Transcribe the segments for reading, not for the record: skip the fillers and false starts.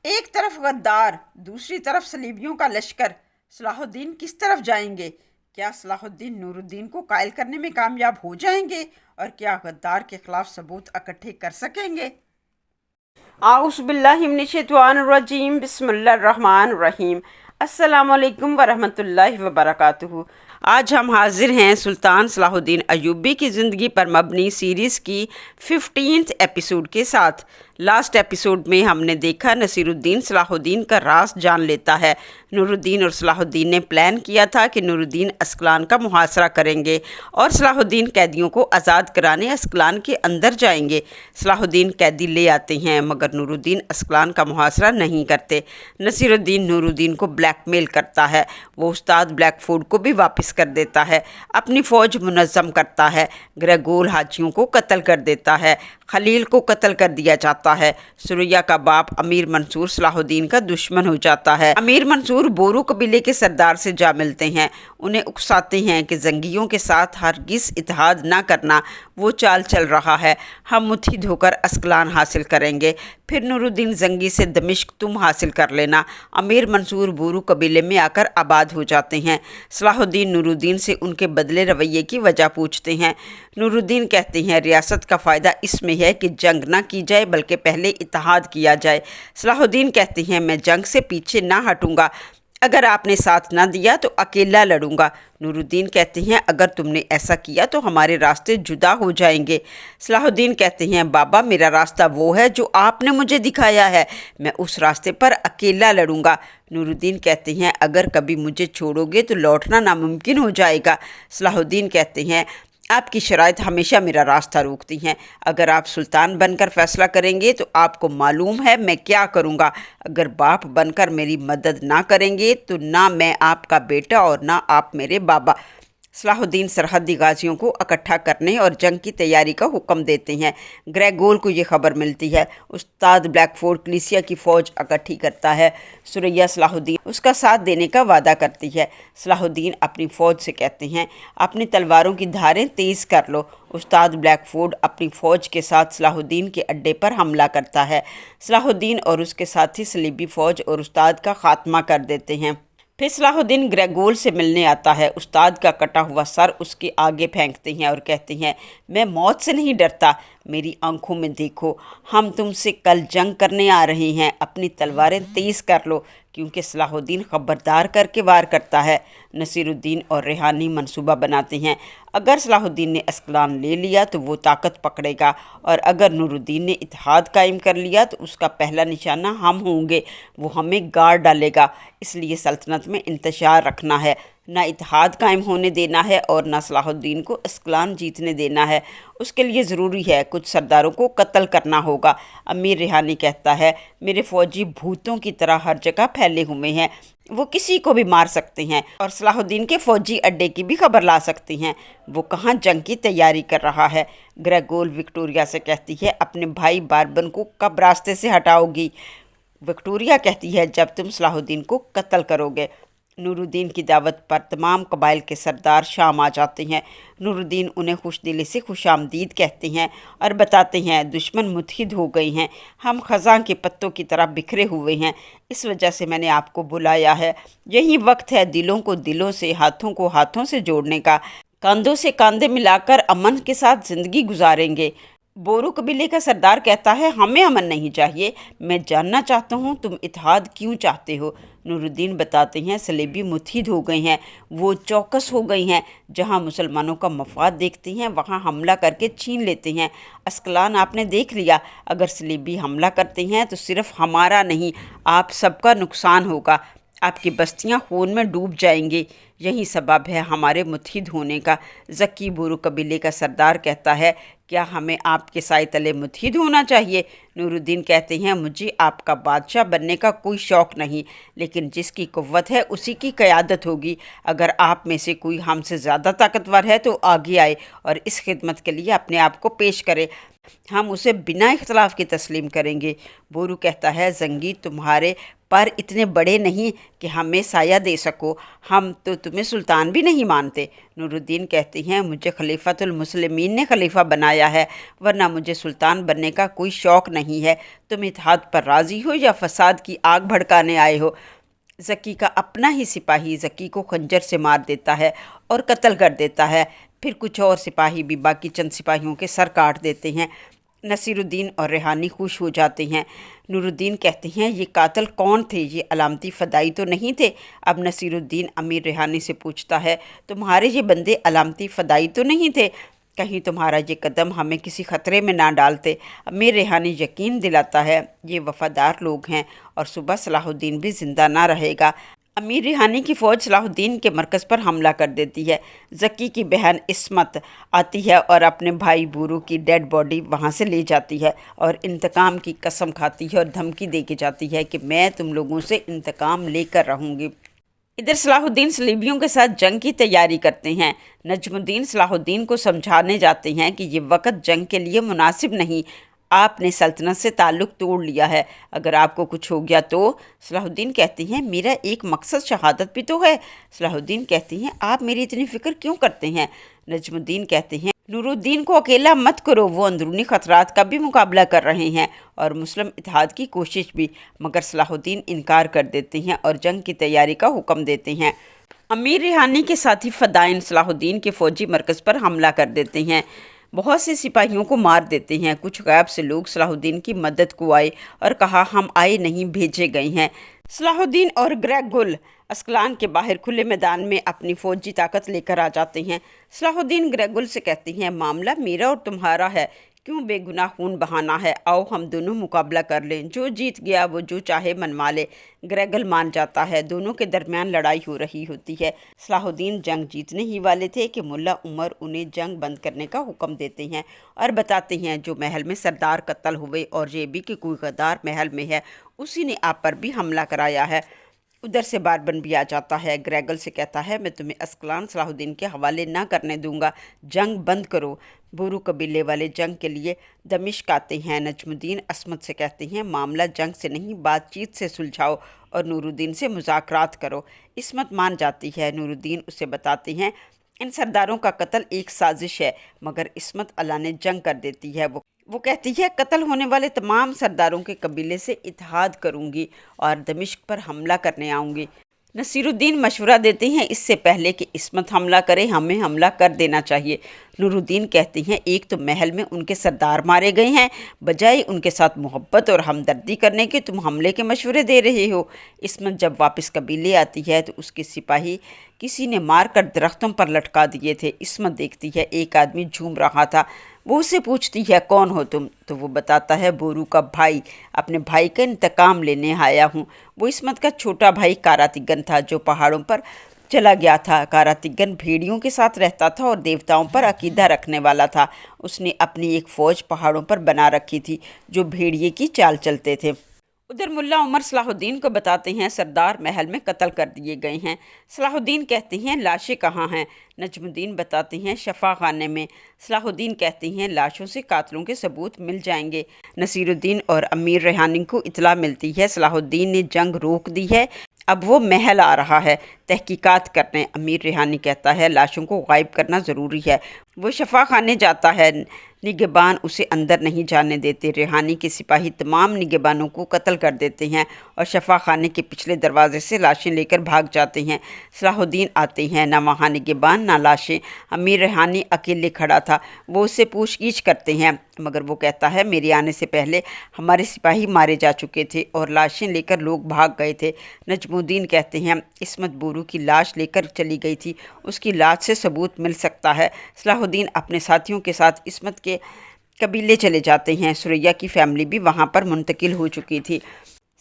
ایک طرف غدار، دوسری طرف صلیبیوں کا لشکر۔ صلاح الدین کس طرف جائیں گے؟ کیا صلاح الدین نور الدین کو قائل کرنے میں کامیاب ہو جائیں گے اور کیا غدار کے خلاف ثبوت اکٹھے کر سکیں گے؟ اعوذ باللہ من الشیطان الرجیم، بسم اللہ الرحمن الرحیم۔ السلام علیکم ورحمۃ اللہ وبرکاتہ۔ آج ہم حاضر ہیں سلطان صلاح الدین ایوبی کی زندگی پر مبنی سیریز کی 15 ایپیسوڈ کے ساتھ۔ لاسٹ ایپیسوڈ میں ہم نے دیکھا نصیر الدین صلاح الدین کا راز جان لیتا ہے۔ نور الدین اور صلاح الدین نے پلان کیا تھا کہ نور الدین اسکلان کا محاصرہ کریں گے اور صلاح الدین قیدیوں کو آزاد کرانے اسکلان کے اندر جائیں گے۔ صلاح الدین قیدی لے آتے ہیں مگر نور الدین اسکلان کا محاصرہ نہیں کرتے۔ نصیر الدین نور الدین کو بلیک میل کرتا ہے، وہ استاد بلیک فورڈ کو بھی واپس کر دیتا ہے، اپنی فوج منظم کرتا ہے، گریگول حاجیوں کو قتل کر دیتا ہے، خلیل کو قتل کر دیا جاتا ہے۔ سریا کا باپ امیر منصور صلاح الدین کا دشمن ہو جاتا ہے۔ امیر منصور بورو قبیلے کے سردار سے جا ملتے ہیں، انہیں اکساتے ہیں کہ زنگیوں کے ساتھ ہرگز اتحاد نہ کرنا، وہ چال چل رہا ہے، ہم متحد ہو کر اسکلان حاصل کریں گے، پھر نور الدین زنگی سے دمشق تم حاصل کر لینا۔ امیر منصور بورو قبیلے میں آ کر آباد ہو جاتے ہیں۔ صلاح الدین نور الدین سے ان کے بدلے رویے کی وجہ پوچھتے ہیں۔ نور الدین کہتے ہیں ریاست کا فائدہ اس میں ہے کہ جنگ نہ کی جائے بلکہ پہلے اتحاد کیا جائے۔ صلاح الدین کہتے ہیں میں جنگ سے پیچھے نہ ہٹوں گا، اگر آپ نے ساتھ نہ دیا تو اکیلا لڑوں گا۔ نور الدین کہتے ہیں اگر تم نے ایسا کیا تو ہمارے راستے جدا ہو جائیں گے۔ صلاح الدین کہتے ہیں بابا میرا راستہ وہ ہے جو آپ نے مجھے دکھایا ہے، میں اس راستے پر اکیلا لڑوں گا۔ نور الدین کہتے ہیں اگر کبھی مجھے چھوڑو گے تو لوٹنا ناممکن ہو جائے گا۔ صلاح الدین کہتے ہیں آپ کی شرائط ہمیشہ میرا راستہ روکتی ہیں، اگر آپ سلطان بن کر فیصلہ کریں گے تو آپ کو معلوم ہے میں کیا کروں گا، اگر باپ بن کر میری مدد نہ کریں گے تو نہ میں آپ کا بیٹا اور نہ آپ میرے بابا۔ صلاح الدین سرحدی غازیوں کو اکٹھا کرنے اور جنگ کی تیاری کا حکم دیتے ہیں۔ گریگول کو یہ خبر ملتی ہے، استاد بلیک فورڈ کلیسیا کی فوج اکٹھی کرتا ہے۔ سریا صلاح الدین اس کا ساتھ دینے کا وعدہ کرتی ہے۔ صلاح الدین اپنی فوج سے کہتے ہیں اپنی تلواروں کی دھاریں تیز کر لو۔ استاد بلیک فورڈ اپنی فوج کے ساتھ صلاح الدین کے اڈے پر حملہ کرتا ہے۔ صلاح الدین اور اس کے ساتھی صلیبی فوج اور استاد کا خاتمہ کر دیتے ہیں۔ پھر صلاح الدین گریگول سے ملنے آتا ہے، استاد کا کٹا ہوا سر اس کے آگے پھینکتے ہیں اور کہتے ہیں میں موت سے نہیں ڈرتا، میری آنکھوں میں دیکھو، ہم تم سے کل جنگ کرنے آ رہے ہیں، اپنی تلواریں تیز کر لو، کیونکہ صلاح الدین خبردار کر کے وار کرتا ہے۔ نصیر الدین اور ریحانی منصوبہ بناتے ہیں، اگر صلاح الدین نے اسکلان لے لیا تو وہ طاقت پکڑے گا اور اگر نور الدین نے اتحاد قائم کر لیا تو اس کا پہلا نشانہ ہم ہوں گے، وہ ہمیں گاڑ ڈالے گا، اس لیے سلطنت میں انتشار رکھنا ہے، نہ اتحاد قائم ہونے دینا ہے اور نہ صلاح الدین کو اسکلان جیتنے دینا ہے، اس کے لیے ضروری ہے کچھ سرداروں کو قتل کرنا ہوگا۔ امیر ریحانی کہتا ہے میرے فوجی بھوتوں کی طرح ہر جگہ پھیلے ہوئے ہیں، وہ کسی کو بھی مار سکتے ہیں اور صلاح الدین کے فوجی اڈے کی بھی خبر لا سکتے ہیں، وہ کہاں جنگ کی تیاری کر رہا ہے۔ گریگول وکٹوریا سے کہتی ہے اپنے بھائی باربن کو کب راستے سے ہٹاؤ گی؟ وکٹوریا کہتی ہے جب تم صلاح الدین کو قتل کرو گے۔ نور الدین کی دعوت پر تمام قبائل کے سردار شام آ جاتے ہیں۔ نور الدین انہیں خوش دلی سے خوش آمدید کہتے ہیں اور بتاتے ہیں دشمن متحد ہو گئے ہیں، ہم خزاں کے پتوں کی طرح بکھرے ہوئے ہیں، اس وجہ سے میں نے آپ کو بلایا ہے، یہی وقت ہے دلوں کو دلوں سے، ہاتھوں کو ہاتھوں سے جوڑنے کا، کاندھوں سے کاندھے ملا کر امن کے ساتھ زندگی گزاریں گے۔ بورو قبیلے کا سردار کہتا ہے ہمیں امن نہیں چاہیے، میں جاننا چاہتا ہوں تم اتحاد کیوں چاہتے ہو؟ نور الدین بتاتے ہیں صلیبی متحد ہو گئے ہیں، وہ چوکس ہو گئی ہیں، جہاں مسلمانوں کا مفاد دیکھتے ہیں وہاں حملہ کر کے چھین لیتے ہیں۔ اسکلان آپ نے دیکھ لیا، اگر صلیبی حملہ کرتے ہیں تو صرف ہمارا نہیں آپ سب کا نقصان ہوگا، آپ کی بستیاں خون میں ڈوب جائیں گی، یہی سبب ہے ہمارے متحد ہونے کا۔ ذکی بورو قبیلے کا سردار کہتا ہے کیا ہمیں آپ کے سائے تلے متحد ہونا چاہیے؟ نور الدین کہتے ہیں مجھے آپ کا بادشاہ بننے کا کوئی شوق نہیں، لیکن جس کی قوت ہے اسی کی قیادت ہوگی، اگر آپ میں سے کوئی ہم سے زیادہ طاقتور ہے تو آگے آئے اور اس خدمت کے لیے اپنے آپ کو پیش کرے، ہم اسے بنا اختلاف کے تسلیم کریں گے۔ بورو کہتا ہے زنگی تمہارے پر اتنے بڑے نہیں کہ ہمیں سایہ دے سکو، ہم تو تمہیں سلطان بھی نہیں مانتے۔ نور الدین کہتی ہیں مجھے خلیفۃ المسلمین نے خلیفہ بنایا ہے، ورنہ مجھے سلطان بننے کا کوئی شوق نہیں ہے۔ تم اتحاد پر راضی ہو یا فساد کی آگ بھڑکانے آئے ہو؟ ذکی کا اپنا ہی سپاہی ذکی کو خنجر سے مار دیتا ہے اور قتل کر دیتا ہے، پھر کچھ اور سپاہی بھی باقی چند سپاہیوں کے سر کاٹ دیتے ہیں۔ نصیر الدین اور ریحانی خوش ہو جاتے ہیں۔ نور الدین کہتے ہیں یہ قاتل کون تھے؟ یہ علامتی فدائی تو نہیں تھے؟ اب نصیر الدین امیر ریحانی سے پوچھتا ہے تمہارے یہ بندے علامتی فدائی تو نہیں تھے؟ کہیں تمہارا یہ قدم ہمیں کسی خطرے میں نہ ڈالتے؟ امیر ریحانی یقین دلاتا ہے یہ وفادار لوگ ہیں اور صبح صلاح الدین بھی زندہ نہ رہے گا۔ امیر ریحانی کی فوج صلاح الدین کے مرکز پر حملہ کر دیتی ہے۔ ذکی کی بہن عصمت آتی ہے اور اپنے بھائی بورو کی ڈیڈ باڈی وہاں سے لے جاتی ہے اور انتقام کی قسم کھاتی ہے اور دھمکی دے کے جاتی ہے کہ میں تم لوگوں سے انتقام لے کر رہوں گی۔ ادھر صلاح الدین صلیبیوں کے ساتھ جنگ کی تیاری کرتے ہیں۔ نجم الدین صلاح الدین کو سمجھانے جاتے ہیں کہ یہ وقت جنگ کے لیے مناسب نہیں، آپ نے سلطنت سے تعلق توڑ لیا ہے، اگر آپ کو کچھ ہو گیا تو؟ صلاح الدین کہتی ہیں میرا ایک مقصد شہادت بھی تو ہے۔ صلاح الدین کہتی ہیں آپ میری اتنی فکر کیوں کرتے ہیں؟ نجم الدین کہتے ہیں نور الدین کو اکیلا مت کرو، وہ اندرونی خطرات کا بھی مقابلہ کر رہے ہیں اور مسلم اتحاد کی کوشش بھی، مگر صلاح الدین انکار کر دیتے ہیں اور جنگ کی تیاری کا حکم دیتے ہیں۔ امیر ریحانی کے ساتھی فدائین صلاح الدین کے فوجی مرکز پر حملہ کر دیتے ہیں، بہت سے سپاہیوں کو مار دیتے ہیں۔ کچھ غائب سے لوگ صلاح الدین کی مدد کو آئے اور کہا ہم آئے نہیں بھیجے گئے ہیں۔ صلاح الدین اور گریگ گل اسکلان کے باہر کھلے میدان میں اپنی فوجی طاقت لے کر آ جاتے ہیں۔ صلاح الدین گریگ گل سے کہتے ہیں معاملہ میرا اور تمہارا ہے، کیوں بے گناہ خون بہانا ہے؟ آؤ ہم دونوں مقابلہ کر لیں، جو جیت گیا وہ جو چاہے منوا لے۔ گریگل مان جاتا ہے، دونوں کے درمیان لڑائی ہو رہی ہوتی ہے۔ صلاح الدین جنگ جیتنے ہی والے تھے کہ ملا عمر انہیں جنگ بند کرنے کا حکم دیتے ہیں اور بتاتے ہیں جو محل میں سردار قتل ہوئے اور یہ بھی کہ کوئی غدار محل میں ہے، اسی نے آپ پر بھی حملہ کرایا ہے۔ ادھر سے باربن بھی آ جاتا ہے، گریگل سے کہتا ہے میں تمہیں اسکلان صلاح الدین کے حوالے نہ کرنے دوں گا، جنگ بند کرو۔ بورو قبیلے والے جنگ کے لیے دمشق آتے ہیں۔ نجم الدین عصمت سے کہتے ہیں معاملہ جنگ سے نہیں بات چیت سے سلجھاؤ اور نور الدین سے مذاکرات کرو۔ عصمت مان جاتی ہے۔ نور الدین اسے بتاتے ہیں ان سرداروں کا قتل ایک سازش ہے، مگر عصمت اعلان جنگ کر دیتی ہے۔ وہ کہتی ہے قتل ہونے والے تمام سرداروں کے قبیلے سے اتحاد کروں گی اور دمشق پر حملہ کرنے آؤں گی۔ نصیر الدین مشورہ دیتے ہیں اس سے پہلے کہ عصمت حملہ کرے ہمیں حملہ کر دینا چاہیے۔ نور الدین کہتے ہیں ایک تو محل میں ان کے سردار مارے گئے ہیں، بجائے ان کے ساتھ محبت اور ہمدردی کرنے کے تم حملے کے مشورے دے رہے ہو۔ عصمت جب واپس قبیلے آتی ہے تو اس کے سپاہی کسی نے مار کر درختوں پر لٹکا دیے تھے۔ عصمت دیکھتی ہے ایک آدمی جھوم رہا تھا، وہ اسے پوچھتی ہے کون ہو تم؟ تو وہ بتاتا ہے بورو کا بھائی، اپنے بھائی کا انتقام لینے آیا ہوں۔ وہ عصمت کا چھوٹا بھائی کاراتگن تھا جو پہاڑوں پر چلا گیا تھا۔ کاراتگن بھیڑیوں کے ساتھ رہتا تھا اور دیوتاؤں پر عقیدہ رکھنے والا تھا۔ اس نے اپنی ایک فوج پہاڑوں پر بنا رکھی تھی جو بھیڑیے کی چال چلتے تھے۔ ادھر ملا عمر صلاح الدین کو بتاتے ہیں سردار محل میں قتل کر دیے گئے ہیں۔ صلاح الدین کہتے ہیں لاشیں کہاں ہیں؟ نجم الدین بتاتے ہیں شفا خانے میں۔ صلاح الدین کہتے ہیں لاشوں سے قاتلوں کے ثبوت مل جائیں گے۔ نصیر الدین اور امیر ریحانی کو اطلاع ملتی ہے صلاح الدین نے جنگ روک دی ہے، اب وہ محل آ رہا ہے تحقیقات کرنے۔ امیر ریحانی کہتا ہے لاشوں کو غائب کرنا ضروری ہے۔ وہ شفا خانے جاتا ہے، نگہبان اسے اندر نہیں جانے دیتے۔ ریحانی کے سپاہی تمام نگہبانوں کو قتل کر دیتے ہیں اور شفا خانے کے پچھلے دروازے سے لاشیں لے کر بھاگ جاتے ہیں۔ صلاح الدین آتے ہیں، نہ وہاں نگہبان نہ لاشیں۔ امیر ریحانی اکیلے کھڑا تھا، وہ اس سے پوچھ گچھ کرتے ہیں، مگر وہ کہتا ہے میرے آنے سے پہلے ہمارے سپاہی مارے جا چکے تھے اور لاشیں لے کر لوگ بھاگ گئے تھے۔ نجم الدین کہتے ہیں عصمت بورو کی لاش لے کر چلی گئی تھی، اس کی لاش سے ثبوت مل سکتا ہے۔ صلاح الدین اپنے ساتھیوں کے ساتھ عصمت کے قبیلے چلے جاتے ہیں۔ سریا کی فیملی بھی وہاں پر منتقل ہو چکی تھی۔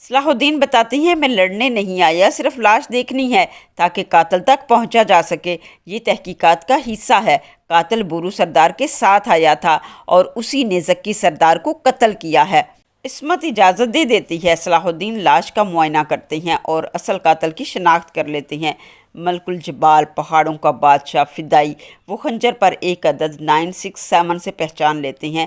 صلاح الدین بتاتے ہیں میں لڑنے نہیں آیا، صرف لاش دیکھنی ہے تاکہ قاتل تک پہنچا جا سکے۔ یہ تحقیقات کا حصہ ہے۔ قاتل بورو سردار کے ساتھ آیا تھا اور اسی نے ذکی سردار کو قتل کیا ہے۔ عصمت اجازت دے دیتی ہے۔ صلاح الدین لاش کا معائنہ کرتے ہیں اور اصل قاتل کی شناخت کر لیتے ہیں۔ ملک الجبال، پہاڑوں کا بادشاہ فدائی، وہ خنجر پر ایک عدد 967 سے پہچان لیتے ہیں۔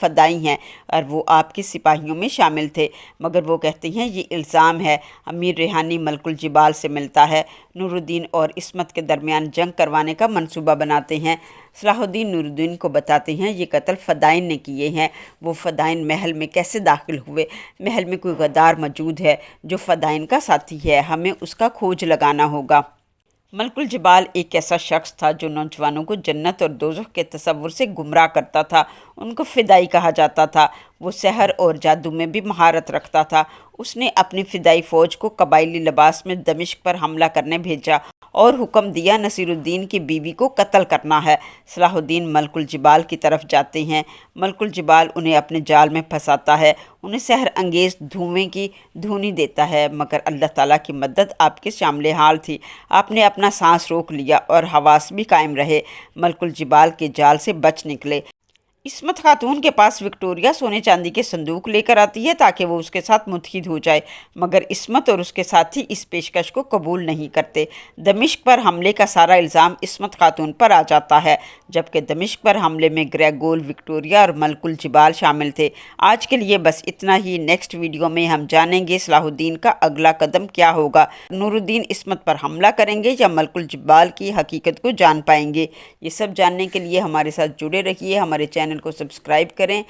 فدائی ہیں اور وہ آپ کے سپاہیوں میں شامل تھے، مگر وہ کہتے ہیں یہ الزام ہے۔ امیر ریحانی ملک الجبال سے ملتا ہے، نور الدین اور عصمت کے درمیان جنگ کروانے کا منصوبہ بناتے ہیں۔ صلاح الدین نور الدین کو بتاتے ہیں یہ قتل فدائین نے کیے ہیں۔ وہ فدائین محل میں کیسے داخل ہوئے؟ محل میں کوئی غدار موجود ہے جو فدائین کا ساتھی ہے، ہمیں اس کا کھوج لگانا ہوگا۔ ملک الجبال ایک ایسا شخص تھا جو نوجوانوں کو جنت اور دوزخ کے تصور سے گمراہ کرتا تھا۔ ان کو فدائی کہا جاتا تھا۔ وہ سحر اور جادو میں بھی مہارت رکھتا تھا۔ اس نے اپنی فدائی فوج کو قبائلی لباس میں دمشق پر حملہ کرنے بھیجا اور حکم دیا نصیر الدین کی بیوی کو قتل کرنا ہے۔ صلاح الدین ملک الجبال کی طرف جاتے ہیں۔ ملک الجبال انہیں اپنے جال میں پھنساتا ہے، انہیں سحر انگیز دھوئیں کی دھونی دیتا ہے، مگر اللہ تعالیٰ کی مدد آپ کے شامل حال تھی۔ آپ نے اپنا سانس روک لیا اور حواس بھی قائم رہے، ملک الجبال کے جال سے بچ نکلے۔ عصمت خاتون کے پاس وکٹوریہ سونے چاندی کے صندوق لے کر آتی ہے تاکہ وہ اس کے ساتھ متحد ہو جائے، مگر عصمت اور اس کے ساتھی اس پیشکش کو قبول نہیں کرتے۔ دمشق پر حملے کا سارا الزام عصمت خاتون پر آ جاتا ہے، جبکہ دمشق پر حملے میں گریگول، وکٹوریہ اور ملک الجبال شامل تھے۔ آج کے لیے بس اتنا ہی۔ نیکسٹ ویڈیو میں ہم جانیں گے صلاح الدین کا اگلا قدم کیا ہوگا۔ نور الدین عصمت پر حملہ کریں گے یا ملک الجبال کی حقیقت کو جان پائیں گے؟ یہ سب جاننے کے لیے ہمارے ساتھ جڑے رہیے، ہمارے چینل کو سبسکرائب کریں۔